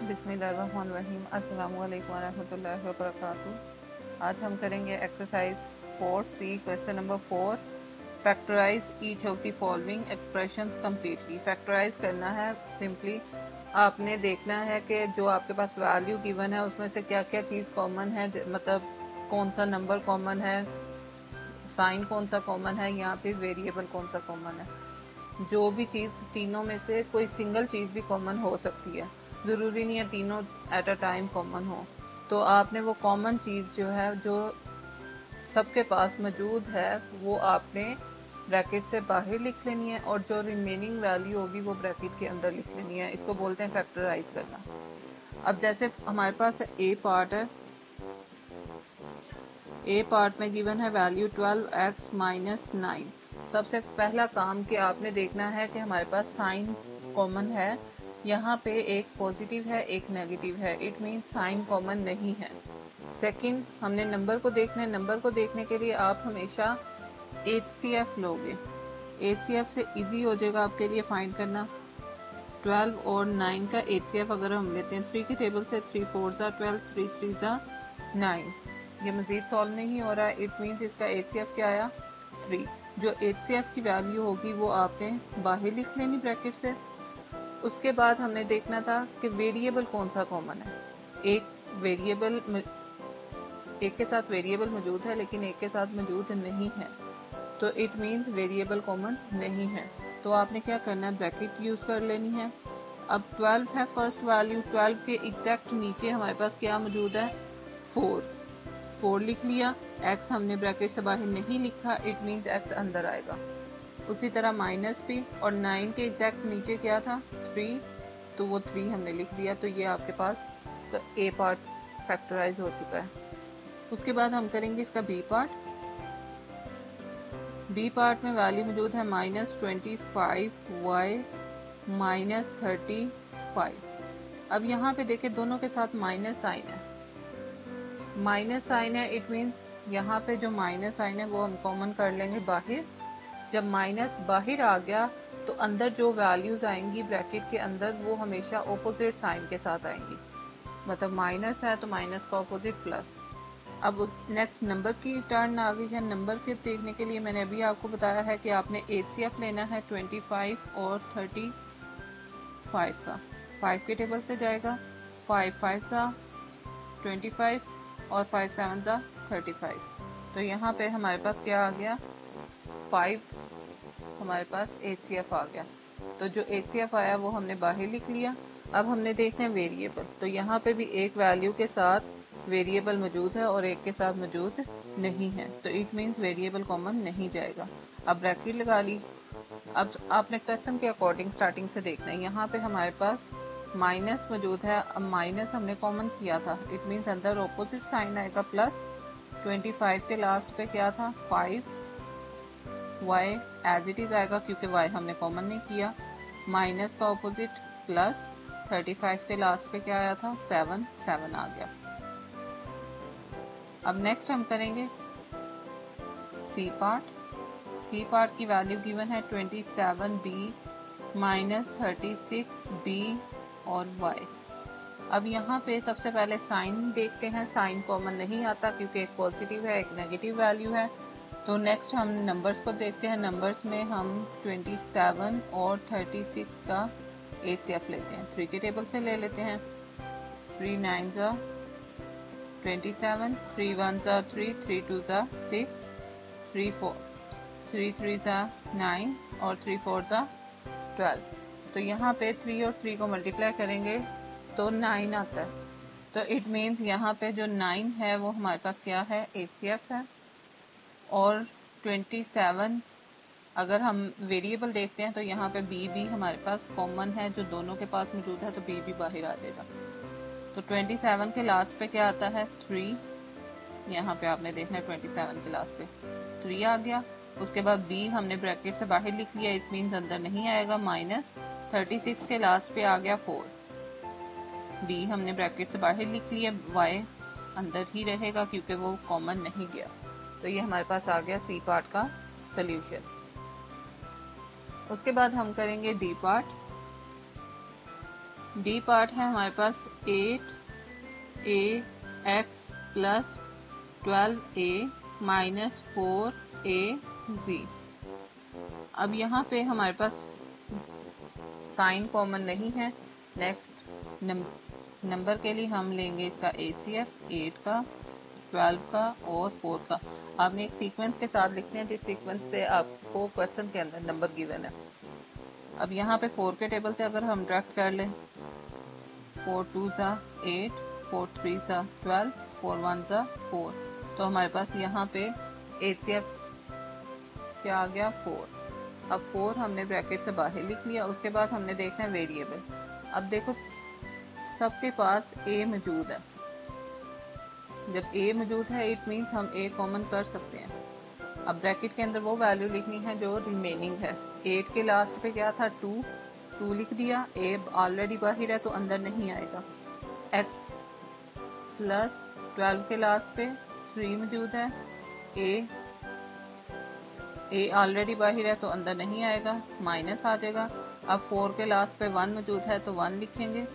बिस्मिल्लाहिर्रहमानिर्रहीम। अस्सलामु अलैकुम वरहमतुल्लाहि वबरकातुहू। आज हम करेंगे exercise 4C question number 4। Factorise each of the following expressions completely. Factorise करना है सिंपली। आपने देखना है कि जो आपके पास वैल्यू गिवन है उसमें से क्या क्या चीज़ कॉमन है, मतलब कौन सा नंबर कॉमन है, साइन कौन सा कॉमन है, यहाँ पे वेरिएबल कौन सा कॉमन है। जो भी चीज़ तीनों में से कोई सिंगल चीज़ भी कॉमन हो सकती है, ज़रूरी नहीं है तीनों एट अ टाइम कॉमन हो। तो आपने वो कॉमन चीज़ जो है, जो सबके पास मौजूद है, वो आपने ब्रैकेट से बाहर लिख लेनी है और जो रिमेनिंग वैल्यू होगी वो ब्रैकेट के अंदर लिख लेनी है। इसको बोलते हैं फैक्टराइज करना। अब जैसे हमारे पास ए पार्ट है, ए पार्ट में गिवन है वैल्यू 12x माइनस 9। सबसे पहला काम कि आपने देखना है कि हमारे पास साइन कॉमन है। यहाँ पे एक पॉजिटिव है एक नेगेटिव है, इट मीन साइन कॉमन नहीं है। सेकंड, हमने नंबर को देखना है। नंबर को देखने के लिए आप हमेशा HCF लोगे। HCF से इजी हो जाएगा आपके लिए फाइंड करना। 12 और 9 का HCF अगर हम लेते हैं 3 की टेबल से, 3 4 ज़ा 12, 3 3 ज़ा 9। ये मजीद सॉल्व नहीं हो रहा है, इट मीन्स इसका HCF क्या आया 3। जो HCF की वैल्यू होगी वो आपने बाहर लिख लेनी ब्रैकेट से। उसके बाद हमने देखना था कि वेरिएबल कौन सा कॉमन है। एक के साथ वेरिएबल मौजूद है लेकिन एक के साथ मौजूद नहीं है, तो इट मीन्स वेरिएबल कॉमन नहीं है। तो आपने क्या करना है, ब्रैकेट यूज कर लेनी है। अब 12 है फर्स्ट वैल्यू, 12 के एग्जैक्ट नीचे हमारे पास क्या मौजूद है 4 लिख लिया। x हमने ब्रैकेट से बाहर नहीं लिखा, इट मीन्स x अंदर आएगा। उसी तरह माइनस भी, और 9 के एग्जैक्ट नीचे क्या था 3, तो वो 3 हमने लिख दिया। तो ये आपके पास ए पार्ट फैक्टराइज हो चुका है। उसके बाद हम करेंगे इसका बी पार्ट। बी पार्ट में वैल्यू मौजूद है -25y माइनस 35। अब यहाँ पे देखें दोनों के साथ माइनस साइन है। माइनस साइन है, इट मीन्स यहाँ पे जो माइनस साइन है वो हम कॉमन कर लेंगे बाहर। जब माइनस बाहर आ गया तो अंदर जो वैल्यूज आएंगी ब्रैकेट के अंदर वो हमेशा ऑपोजिट साइन के साथ आएंगी। मतलब माइनस है तो माइनस का ऑपोजिट प्लस। अब नेक्स्ट नंबर की टर्न आ गई है। नंबर के देखने के लिए मैंने अभी आपको बताया है कि आपने HCF लेना है 25 और 35 का। 5 के टेबल से जाएगा, 5 5 सा 25 और 5 7 सा 35। तो यहाँ पे हमारे पास क्या आ गया 5, हमारे पास HCF आ गया। तो जो HCF आया वो हमने बाहर लिख लिया। अब हमने देखना है वेरिएबल, तो यहाँ पे भी एक वैल्यू के साथ वेरिएबल मौजूद है और एक के साथ मौजूद नहीं है, तो इट मीन्स वेरिएबल कॉमन नहीं जाएगा। अब ब्रैकेट लगा ली। अब आपने क्वेश्चन के अकॉर्डिंग स्टार्टिंग से देखना है। यहाँ पे हमारे पास माइनस मौजूद है। अब माइनस हमने कॉमन किया था, इट मीन्स अंदर ऑपोजिट साइन आएगा प्लस। 25 के लास्ट पे क्या था 5, y एज इट इज आएगा क्योंकि y हमने कॉमन नहीं किया। माइनस का ऑपोजिट प्लस, 35 के लास्ट पे क्या आया था 7 7 आ गया। अब नेक्स्ट हम करेंगे सी पार्ट। सी पार्ट की वैल्यू गिवन है 27b माइनस 36b और y। अब यहाँ पे सबसे पहले साइन देखते हैं। साइन कॉमन नहीं आता क्योंकि एक पॉजिटिव है एक नेगेटिव वैल्यू है। तो नेक्स्ट हम नंबर्स को देखते हैं। नंबर्स में हम 27 और 36 का HCF लेते हैं। 3 के टेबल से ले लेते हैं। 3 9 ज़ा 27, 3 1 ज़ा 3, 3 2 ज़ा 6, 3 4 3 3 ज़ा 9 और 3 4 ज़ा 12। तो यहाँ पे 3 और 3 को मल्टीप्लाई करेंगे तो 9 आता है। तो इट मीन्स यहाँ पे जो 9 है वो हमारे पास क्या है HCF है। और 27 अगर हम वेरिएबल देखते हैं तो यहाँ पे b भी हमारे पास कॉमन है, जो दोनों के पास मौजूद है, तो b भी बाहर आ जाएगा। तो 27 के लास्ट पे क्या आता है 3, यहाँ पे आपने देखना है 27 के लास्ट पे 3 आ गया। उसके बाद b हमने ब्रैकेट से बाहर लिख लिया, इट मीन्स अंदर नहीं आएगा। माइनस 36 के लास्ट पे आ गया 4, b हमने ब्रैकेट से बाहर लिख लिया, y अंदर ही रहेगा क्योंकि वो कॉमन नहीं गया। तो ये हमारे पास आ गया सी पार्ट का सोल्यूशन। उसके बाद हम करेंगे डी पार्ट। डी पार्ट है हमारे पास 8ax plus 12a minus 4az। अब यहाँ पे हमारे पास साइन कॉमन नहीं है। नेक्स्ट नंबर के लिए हम लेंगे इसका HCF 8 का, 12 का और 4 का। आपने एक सीक्वेंस के साथ लिखने हैं जिस सीक्वेंस से आपको क्वेश्चन के अंदर नंबर गिवन है। अब यहाँ पे 4 के टेबल से अगर हम डिडक्ट कर लें, 4 2 सा 8, 4 3 सा 12, 4 1 सा 4, तो हमारे पास यहाँ पे HCF क्या आ गया 4। अब 4 हमने ब्रैकेट से बाहर लिख लिया। उसके बाद हमने देखना है वेरिएबल। अब देखो सबके पास a मौजूद है। जब a मौजूद है इट मीन्स हम a कॉमन कर सकते हैं। अब ब्रैकेट के अंदर वो वैल्यू लिखनी है जो रिमेनिंग है। 8 के लास्ट पे क्या था 2 लिख दिया। a ऑलरेडी बाहर है तो अंदर नहीं आएगा। x प्लस 12 के लास्ट पे 3 मौजूद है। a ऑलरेडी बाहर है तो अंदर नहीं आएगा, माइनस आ जाएगा। अब 4 के लास्ट पे 1 मौजूद है तो 1 लिखेंगे।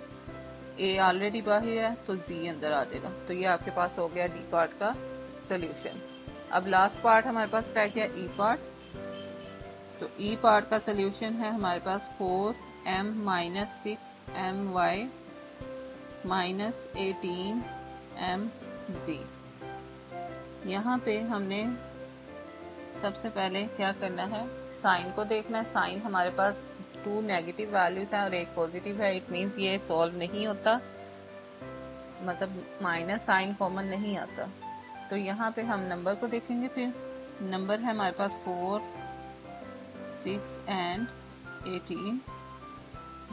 a ऑलरेडी बाहर है तो z अंदर आ जाएगा। तो ये आपके पास हो गया डी पार्ट का सोल्यूशन। अब लास्ट पार्ट हमारे पास रह गया ई पार्ट। तो ई पार्ट का सोल्यूशन है हमारे पास 4m minus 6my minus 18mz। यहाँ पे हमने सबसे पहले क्या करना है, साइन को देखना है। साइन हमारे पास 2 नेगेटिव वैल्यूज हैं और एक पॉजिटिव है। इट मीन्स ये सॉल्व नहीं होता, मतलब माइनस साइन कॉमन नहीं आता। तो यहाँ पे हम नंबर को देखेंगे। फिर नंबर है हमारे पास 4 6 एंड 18।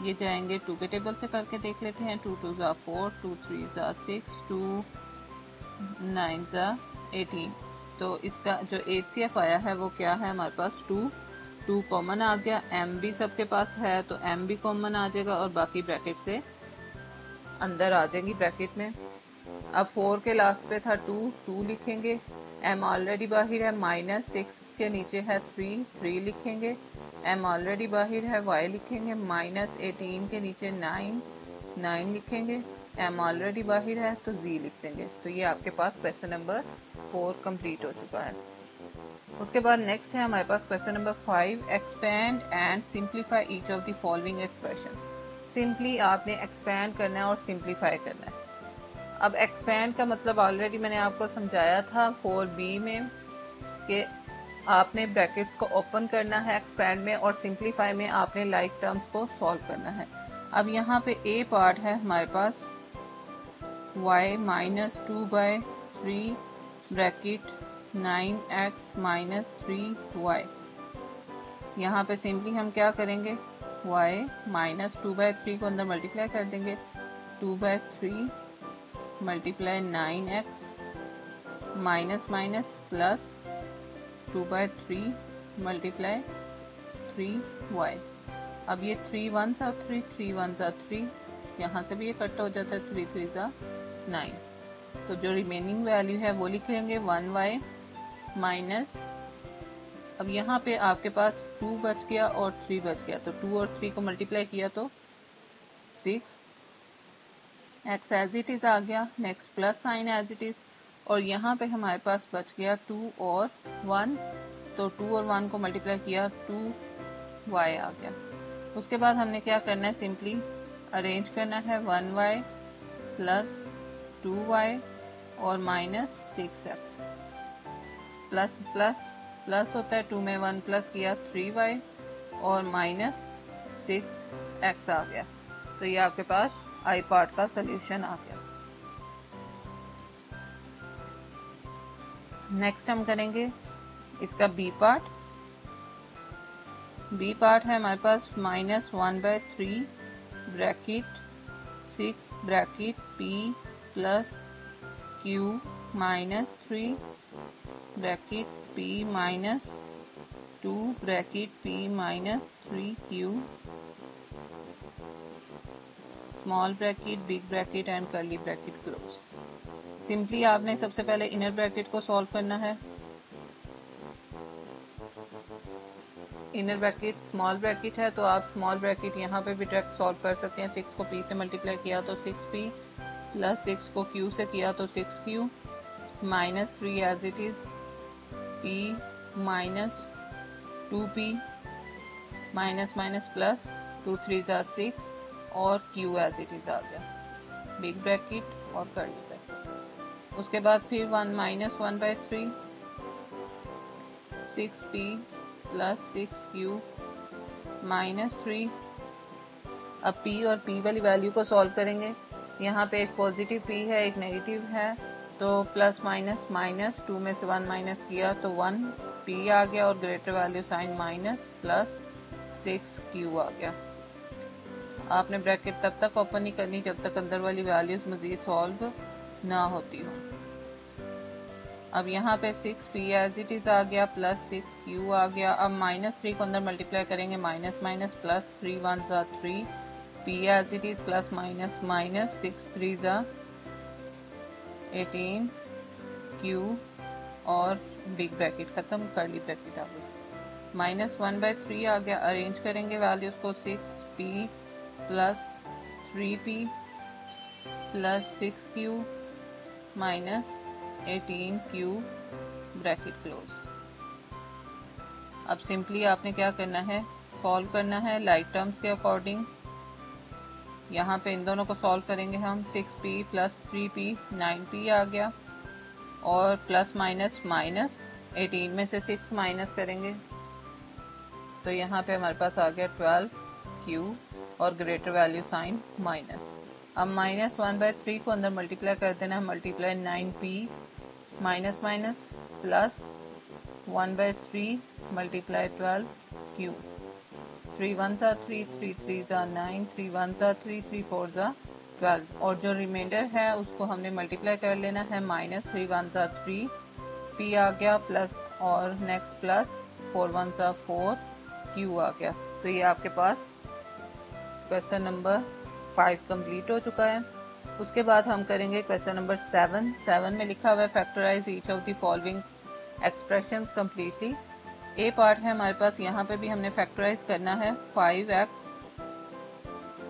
ये जाएंगे 2 के टेबल से करके देख लेते हैं। 2 2 ज़ा 4, 2 3 ज़ा 6, 2 9 ज़ा 18। तो इसका जो HCF आया है वो क्या है हमारे पास 2 कॉमन आ गया। m भी सबके पास है तो m भी कॉमन आ जाएगा और बाकी ब्रैकेट से अंदर आ जाएंगी ब्रैकेट में। अब 4 के लास्ट पे था 2 लिखेंगे। m ऑलरेडी बाहर है, माइनस 6 के नीचे है 3 लिखेंगे। m ऑलरेडी बाहर है, y लिखेंगे। माइनस 18 के नीचे 9 लिखेंगे। m ऑलरेडी बाहर है तो z लिख देंगे। तो ये आपके पास क्वेश्चन नंबर 4 कंप्लीट हो चुका है। उसके बाद नेक्स्ट है हमारे पास question number 5, expand and simplify each of the following expression. Simply आपने एक्सपेंड करना है और सिंप्लीफाई करना है। अब एक्सपेंड का मतलब ऑलरेडी मैंने आपको समझाया था 4b में कि आपने ब्रैकेट्स को ओपन करना है एक्सपेंड में और सिंप्लीफाई में आपने लाइक टर्म्स को सॉल्व करना है। अब यहाँ पे a पार्ट है हमारे पास y minus 2/3 bracket 9x minus 3y। यहाँ पे सिंपली हम क्या करेंगे, y माइनस 2/3 को अंदर मल्टीप्लाई कर देंगे। 2/3 multiply 9x minus minus plus 2/3 multiply 3y। अब ये 3 1 सा 3, 3 1 सा 3, यहाँ से भी ये कट हो जाता है। 3 3 सा 9। तो जो रिमेनिंग वैल्यू है वो लिख लेंगे 1y माइनस, अब यहाँ पे आपके पास 2 बच गया और 3 बच गया तो 2 और 3 को मल्टीप्लाई किया तो 6, x एज इट इज आ गया। Next plus sign as it is, और यहाँ पे हमारे पास बच गया 2 और 1, तो 2 और 1 को मल्टीप्लाई किया 2y आ गया। उसके बाद हमने क्या करना है, सिंपली अरेंज करना है 1y प्लस 2y और minus 6x। Plus plus plus होता है, 2 में 1 प्लस किया 3y और माइनस 6x आ गया। तो ये आपके पास आई पार्ट का सोल्यूशन आ गया। नेक्स्ट हम करेंगे इसका बी पार्ट। बी पार्ट है हमारे पास minus 1/3 bracket 6 bracket p plus q minus 3 bracket p minus 2 bracket p minus 3q small bracket big bracket and curly bracket close. Simply आपने सबसे पहले इनर ब्रैकेट को सॉल्व करना है। इनर ब्रैकेट स्मॉल ब्रैकेट है तो आप स्मॉल ब्रैकेट यहाँ पे भी डायरेक्ट सॉल्व कर सकते हैं। 6 को p से मल्टीप्लाई किया तो 6p प्लस 6 को q से किया तो 6q minus 3 as it is p minus 2p minus minus plus 2 3 6 और q एज इट इज आ गया बिग ब्रैकेट और कर्ली ब्रैकेट। उसके बाद फिर 1 minus 1/3 6p plus 6q minus 3। अब p और p वाली वैल्यू को सॉल्व करेंगे। यहाँ पे एक पॉजिटिव p है एक नेगेटिव है तो प्लस माइनस माइनस 2 में से 1 माइनस किया तो 1p आ गया और greater value sign minus plus 6q आ गया। आपने ब्रैकेट तब तक ओपन नहीं करनी जब तक अंदर वाली वैल्यूज मजीद सॉल्व ना होती हो। अब यहाँ पे 6p एज इट इज आ गया प्लस 6q आ गया। अब माइनस 3 को अंदर मल्टीप्लाई करेंगे minus minus plus 3 1 3 p as it is plus minus minus 6 3 18 q और बिग ब्रैकेट खत्म कर्ली ब्रैकेट आ गई। माइनस 1/3 आ गया। अरेंज करेंगे वैल्यूज को 6p plus 3p plus 6q minus 18q bracket close. अब सिंपली आपने क्या करना है सॉल्व करना है लाइक टर्म्स के अकॉर्डिंग। यहाँ पे इन दोनों को सॉल्व करेंगे हम 6p प्लस 3p 9p आ गया और प्लस माइनस माइनस 18 में से 6 माइनस करेंगे तो यहाँ पे हमारे पास आ गया 12q और ग्रेटर वैल्यू साइन माइनस। अब माइनस 1/3 को अंदर मल्टीप्लाई कर देना है multiply 9p minus minus plus 1/3 multiply 12q 3 1 3 3 3 9 3 1 3 3 4 12 और जो रिमाइंडर है उसको हमने मल्टीप्लाई कर लेना है माइनस 3 1 3 p आ गया प्लस और नेक्स्ट प्लस 4 1 4 q आ गया। तो ये आपके पास क्वेश्चन नंबर 5 कंप्लीट हो चुका है। उसके बाद हम करेंगे क्वेश्चन नंबर 7 में लिखा हुआ है factorise each of the following expressions completely. A part है हमारे पास। यहाँ पे भी हमने फैक्टराइज करना है 5x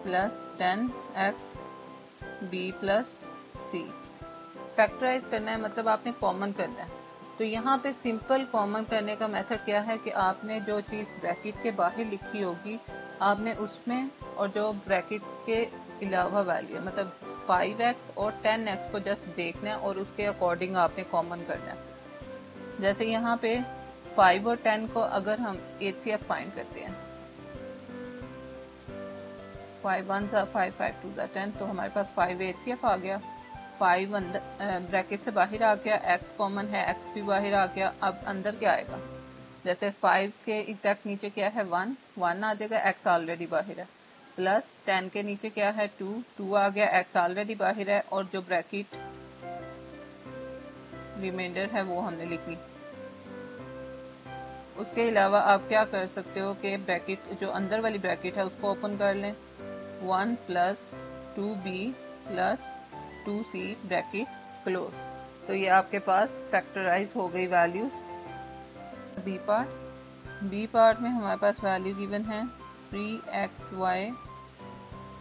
plus 10x b plus c। Factorise करना है मतलब आपने कॉमन करना है। तो यहाँ पे सिंपल कॉमन करने का मेथड क्या है कि आपने जो चीज़ ब्रैकेट के बाहर लिखी होगी आपने उसमें और जो ब्रैकेट के अलावा वैल्यू मतलब 5x और 10x को जस्ट देखना है और उसके अकॉर्डिंग आपने कॉमन करना है। जैसे यहाँ पे 5 और 10 को अगर हम HCF फाइंड करते हैं 5 1 5 5 2 10 तो हमारे पास 5 HCF आ गया। 5 अंदर ब्रैकेट से बाहर आ गया x कॉमन है x भी बाहर आ गया। अब अंदर क्या आएगा जैसे 5 के एग्जैक्ट नीचे क्या है 1 आ जाएगा x ऑलरेडी बाहर है प्लस 10 के नीचे क्या है 2 आ गया x ऑलरेडी बाहर है और जो ब्रैकेट रिमाइंडर है वो हमने लिख ली। उसके अलावा आप क्या कर सकते हो कि ब्रैकेट जो अंदर वाली ब्रैकेट है उसको ओपन कर लें 1 plus 2b plus 2c bracket close. तो ये आपके पास फैक्टराइज हो गई वैल्यूज। बी पार्ट में हमारे पास वैल्यू गिवन है 3xy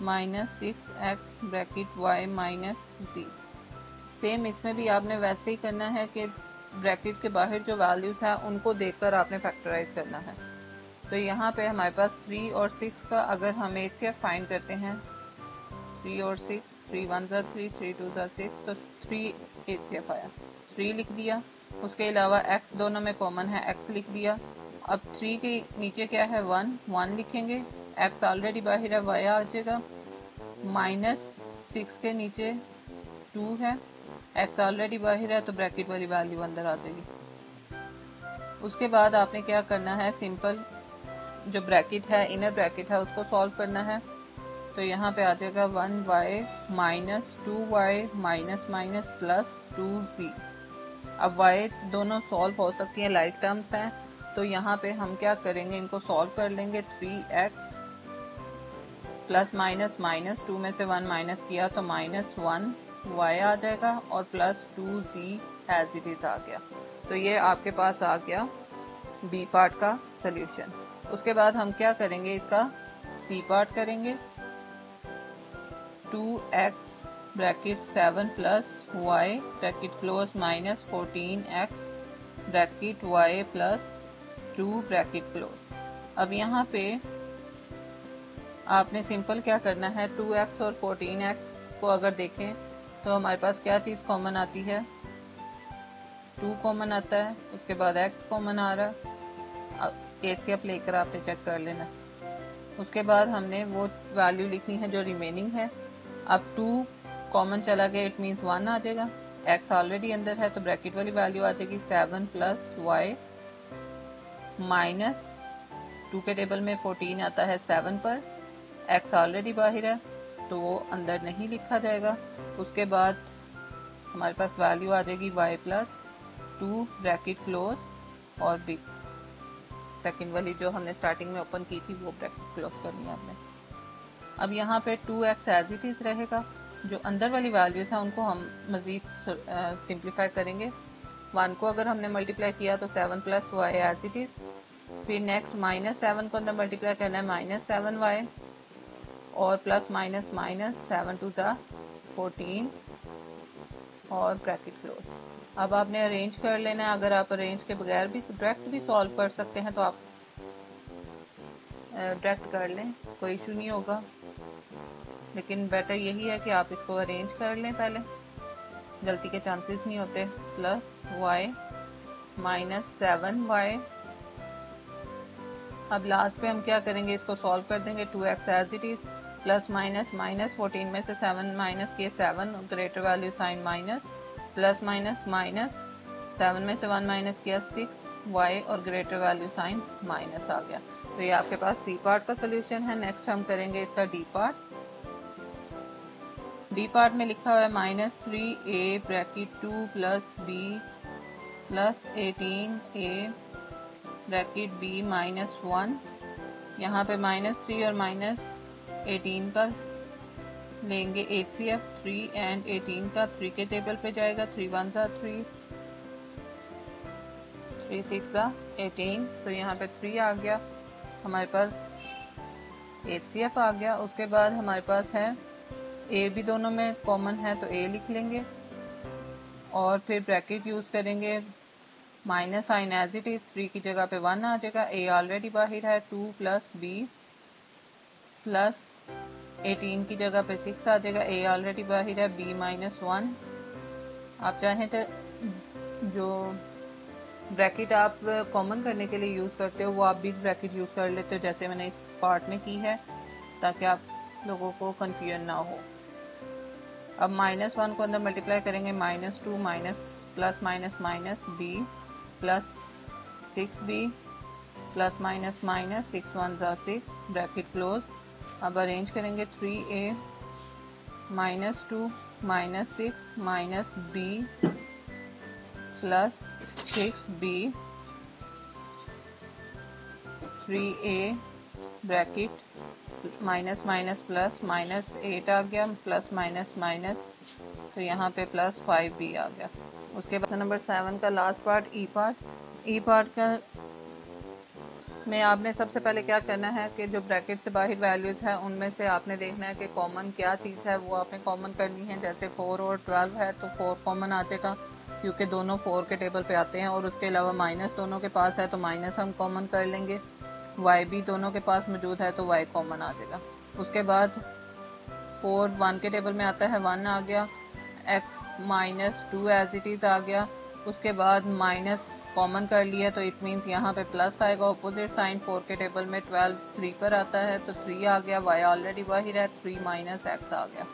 minus 6x bracket y minus z। Same इसमें भी आपने वैसे ही करना है कि ब्रैकेट के बाहर जो वैल्यूज हैं उनको देखकर आपने फैक्टराइज करना है। तो यहाँ पे हमारे पास 3 और 6 का अगर हम HCF फाइंड करते हैं 3 और 6 3 1 3 3 2 6 तो 3 HCF आया 3 लिख दिया। उसके अलावा x दोनों में कॉमन है x लिख दिया। अब 3 के नीचे क्या है 1 लिखेंगे x ऑलरेडी बाहर है y आ जाएगा माइनस 6 के नीचे 2 है x ऑलरेडी बाहर है तो ब्रैकेट वाली वैल्यू अंदर आ जाएगी। उसके बाद आपने क्या करना है सिंपल जो ब्रैकेट है इनर ब्रैकेट है उसको सॉल्व करना है। तो यहाँ पे आ जाएगा 1y minus 2y minus minus plus 2z। अब y दोनों सॉल्व हो सकती हैं लाइक टर्म्स हैं तो यहाँ पे हम क्या करेंगे इनको सॉल्व कर लेंगे 3x प्लस माइनस माइनस 2 में से 1 माइनस किया तो माइनस 1y आ जाएगा और plus 2z as it is आ गया। तो ये आपके पास आ गया बी पार्ट का सल्यूशन। उसके बाद हम क्या करेंगे, इसका सी पार्ट करेंगे। 2x bracket 7 plus Y bracket close minus 14x bracket y plus 2 bracket close. अब यहाँ पे आपने सिंपल क्या करना है, 2x और 14x को अगर देखें तो हमारे पास क्या चीज़ कॉमन आती है, 2 कॉमन आता है, उसके बाद x कॉमन आ रहा है। HCF लेकर आपने चेक कर लेना। उसके बाद हमने वो वैल्यू लिखनी है जो रिमेनिंग है। अब 2 कॉमन चला गया, इट मीन्स 1 आ जाएगा। x ऑलरेडी अंदर है तो ब्रैकेट वाली वैल्यू आ जाएगी 7 प्लस वाई माइनस 2 के टेबल में 14 आता है 7 पर, x ऑलरेडी बाहर है तो वो अंदर नहीं लिखा जाएगा। उसके बाद हमारे पास वैल्यू आ जाएगी y प्लस 2 ब्रैकेट क्लोज और b, सेकंड वाली जो हमने स्टार्टिंग में ओपन की थी वो ब्रैकेट क्लोज करनी है आपने। अब यहाँ पे 2x एज इट इज रहेगा, जो अंदर वाली वैल्यूज हैं उनको हम मज़ीद सिंप्लीफाई करेंगे। 1 को अगर हमने मल्टीप्लाई किया तो 7 plus Y as it is, फिर नेक्स्ट माइनस 7 को अंदर मल्टीप्लाई करना है माइनस 7 वाई और प्लस माइनस माइनस 7 टू ज़ा 14 और ब्रैकेट क्लोज। अब आपने अरेंज कर लेना है। अगर आप अरेंज के बगैर भी डायरेक्ट भी सॉल्व कर सकते हैं तो आप डायरेक्ट कर लें, कोई इशू नहीं होगा, लेकिन बेटर यही है कि आप इसको अरेंज कर लें पहले, गलती के चांसेस नहीं होते। Plus Y minus 7y। अब लास्ट पे हम क्या करेंगे, इसको सॉल्व कर देंगे। 2x as it is plus minus minus 14 में से 7 माइनस किए 7, greater value sign minus, plus minus minus 7 में से 1 माइनस किया 6y और ग्रेटर वैल्यू साइन माइनस आ गया। तो ये आपके पास सी पार्ट का सोल्यूशन है। नेक्स्ट हम करेंगे इसका डी पार्ट। डी पार्ट में लिखा हुआ है minus 3a bracket 2 plus b plus 18a bracket b minus 1। यहाँ पे माइनस 3 और माइनस 18 का लेंगे HCF, 3 एंड 18 का 3 के टेबल पे जाएगा। 3 1 सा 3, 3 6 सा 18, तो यहाँ पे 3 आ गया, हमारे पास HCF आ गया। उसके बाद हमारे पास है a भी दोनों में कॉमन है तो a लिख लेंगे और फिर ब्रैकेट यूज़ करेंगे। Minus sign as it is, 3 की जगह पे 1 आ जाएगा, a ऑलरेडी बाहर है, 2 प्लस b प्लस 18 की जगह पे 6 आ जाएगा, a ऑलरेडी बाहर है, b माइनस 1। आप चाहें तो जो ब्रैकेट आप कॉमन करने के लिए यूज़ करते हो वो आप बिग ब्रैकेट यूज़ कर लेते हो, जैसे मैंने इस पार्ट में की है, ताकि आप लोगों को कन्फ्यूजन ना हो। अब माइनस 1 को अंदर मल्टीप्लाई करेंगे, minus 2 minus plus minus minus b plus 6b plus minus minus 6 1 ज़ा 6 ब्रैकेट क्लोज। अब अरेंज करेंगे 3a minus 2 minus 6 minus b plus 6b 3a bracket minus minus plus minus 8 आ गया, प्लस माइनस माइनस, तो यहाँ पे plus 5b आ गया। उसके बाद नंबर 7 का लास्ट पार्ट ई पार्ट। ई पार्ट का में आपने सबसे पहले क्या करना है कि जो ब्रैकेट से बाहर वैल्यूज़ है उनमें से आपने देखना है कि कॉमन क्या चीज़ है, वो आपने कॉमन करनी है। जैसे 4 और 12 है तो 4 कॉमन आ जाएगा क्योंकि दोनों 4 के टेबल पे आते हैं, और उसके अलावा माइनस दोनों के पास है तो माइनस हम कॉमन कर लेंगे। y भी दोनों के पास मौजूद है तो y कॉमन आ जाएगा। उसके बाद 4 1 के टेबल में आता है, 1 आ गया, x minus 2 as it is आ गया। उसके बाद माइनस कॉमन कर लिया तो इट मीन्स यहाँ पे प्लस आएगा, ऑपोजिट साइन 4 के टेबल में 12 3 पर आता है तो 3 आ गया, y ऑलरेडी बाहर है, 3 माइनस x आ गया।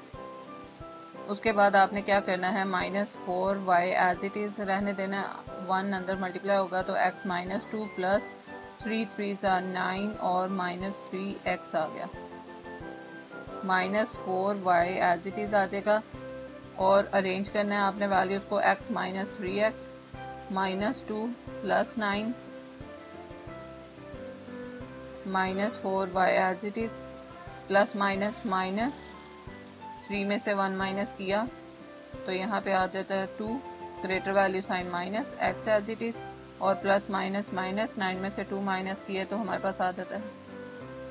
उसके बाद आपने क्या करना है, minus 4y as it is रहने देना, 1 अंदर मल्टीप्लाई होगा तो x माइनस 2 प्लस 3 3 ज़ा 9 और माइनस 3x आ गया। Minus 4y as it is आ जाएगा और अरेंज करना है आपने वैल्यूज़ को, x minus 3x minus 2 plus 9 minus 4y as it is plus minus minus 3 में से 1 माइनस किया तो यहाँ पे आ जाता है 2, greater value sign minus, x as it is और प्लस माइनस माइनस, 9 में से 2 माइनस किए तो हमारे पास आ जाता है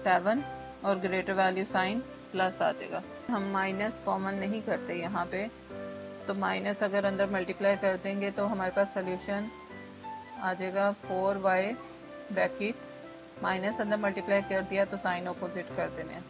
7 और ग्रेटर वैल्यू साइन प्लस आ जाएगा। हम माइनस कॉमन नहीं करते यहाँ पे, तो माइनस अगर अंदर मल्टीप्लाई कर देंगे तो हमारे पास सोल्यूशन आ जाएगा 4y ब्रैकेट माइनस अंदर मल्टीप्लाई कर दिया तो साइन ऑपोजिट कर देने हैं।